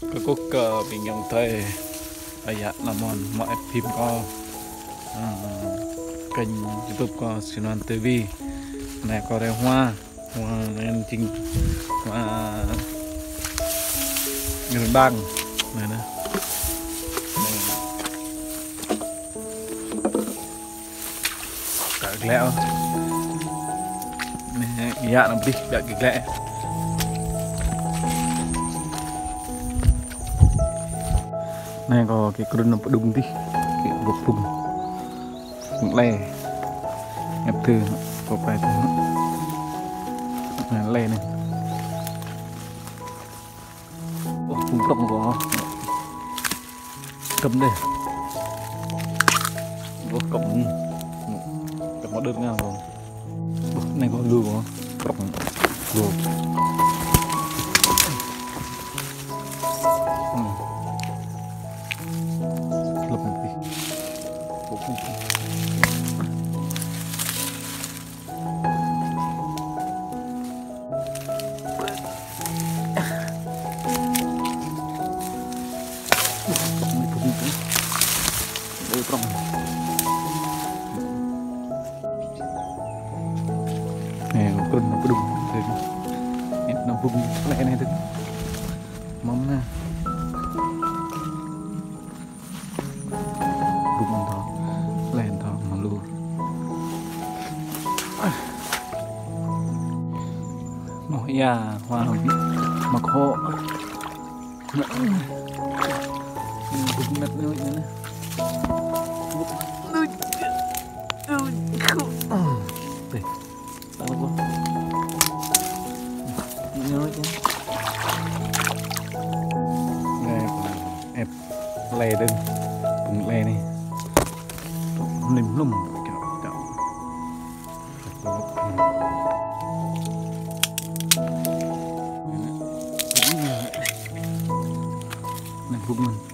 cái cúc cờ bị nhung thuê bây giờ là mòn mọi phim co kênh YouTube co Sinon TV này có đây hoa nên chính hoa người băng này nè cả lẹo này dạ làm đi đã cái lẹ này có cái cơn nó đùng đi cái gục vùng cũng lè nhập từ có phải này lè này vùng cộng có cầm đây có cộng có đơn ngang rồi này có lừa có cộng lừa lập một tí nè cơn nó có đùng rồi nó vùng lại này thôi mong nè vùng thọ lên thọ mà luôn mỏi da hoa hồng mặc hộ vùng mệt nữa nè đây sao quá nhớ chứ này ép lè đừng cùng lè này nìm lùm này vùng mình